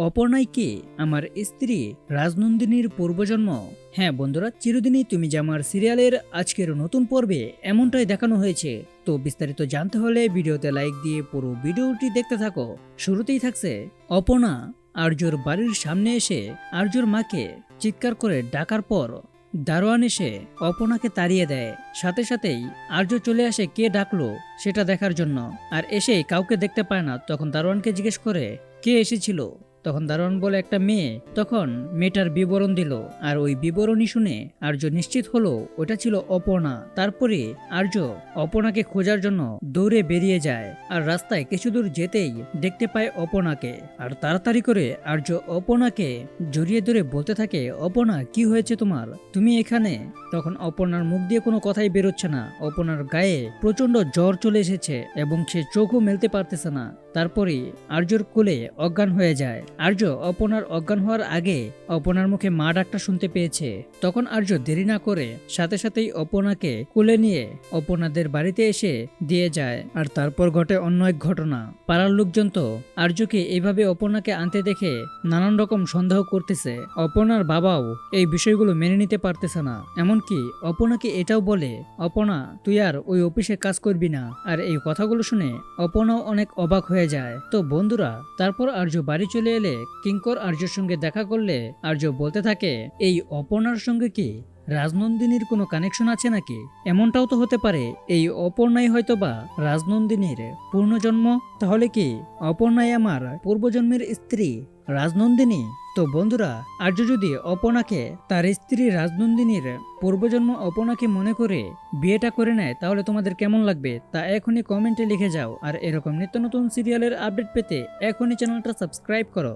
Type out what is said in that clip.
অপর্ণাই কি আমার স্ত্রী রাজনন্দিনীর পূর্বজন্ম? হ্যাঁ বন্ধুরা, চিরদিনই তুমি যে আমার সিরিয়ালের আজকের নতুন পর্বে এমনটাই দেখানো হয়েছে। তো বিস্তারিত জানতে হলে ভিডিওতে লাইক দিয়ে পুরো ভিডিওটি দেখতে থাকো। শুরুতেই থাকছে অপর্ণা আর্যর বাড়ির সামনে এসে আর্যর মাকে চিৎকার করে ডাকার পর দারোয়ান এসে অপর্ণাকে তাড়িয়ে দেয়। সাথে সাথেই আর্য চলে আসে কে ডাকলো সেটা দেখার জন্য, আর এসেই কাউকে দেখতে পায় না। তখন দারোয়ানকে জিজ্ঞেস করে কে এসেছিল। তখন দারোয়ান বলে একটা মেয়ে। তখন মেয়েটার বিবরণ দিল, আর ওই বিবরণী শুনে আর্য নিশ্চিত হলো ওটা ছিল অপর্ণা। তারপরে আর্য অপর্ণাকে খোঁজার জন্য দৌড়ে বেরিয়ে যায়, আর রাস্তায় কিছু দূর যেতেই দেখতে পায় অপর্ণাকে। আর তাড়াতাড়ি করে আর্য অপর্ণাকে জড়িয়ে ধরে বলতে থাকে, অপর্ণা কি হয়েছে তোমার, তুমি এখানে? তখন অপর্ণার মুখ দিয়ে কোনো কথাই বেরোচ্ছে না। অপর্ণার গায়ে প্রচন্ড জ্বর চলে এসেছে এবং সে চোখও মেলতে পারতেছে না। তারপরে আর্যর কোলে অজ্ঞান হয়ে যায়। আর্য অপর্ণার অজ্ঞান হওয়ার আগে অপর্ণার মুখে মা ডাকটা শুনতে পেয়েছে। তখন আর্য দেরি না করে সাথে সাথেই অপর্ণাকে কোলে নিয়ে অপর্ণাদের বাড়িতে এসে দিয়ে যায়। আর তারপর ঘটে অন্য এক ঘটনা। পাড়ার লোকজন তো আর্যকে এইভাবে অপর্ণাকে আনতে দেখে নানান রকম সন্দেহ করতেছে। অপর্ণার বাবাও এই বিষয়গুলো মেনে নিতে পারতেছে না। এমনকি অপর্ণাকে এটাও বলে, অপর্ণা তুই আর ওই অফিসে কাজ করবি না। আর এই কথাগুলো শুনে অপর্ণাও অনেক অবাক হয়ে যায়। তো বন্ধুরা, তারপর আর্য বাড়ি চলে এলে কিঙ্কর আর্যর সঙ্গে দেখা করলে আর্য বলতে থাকে, এই অপর্ণার সঙ্গে কি রাজনন্দিনীর কোনো কানেকশন আছে নাকি? এমনটাও তো হতে পারে এই অপর্ণাই হয়তোবা রাজনন্দিনীর পূর্ণজন্ম। তাহলে কি অপর্ণাই আমার পূর্বজন্মের স্ত্রী রাজনন্দিনী? তো বন্ধুরা, আর্য যদি অপর্ণাকে তার স্ত্রী রাজনন্দিনীর পূর্বজন্ম অপর্ণাকে মনে করে বিয়েটা করে নেয়, তাহলে তোমাদের কেমন লাগবে তা এখনই কমেন্টে লিখে যাও। আর এরকম নিত্য নতুন সিরিয়ালের আপডেট পেতে এখনই চ্যানেলটা সাবস্ক্রাইব করো।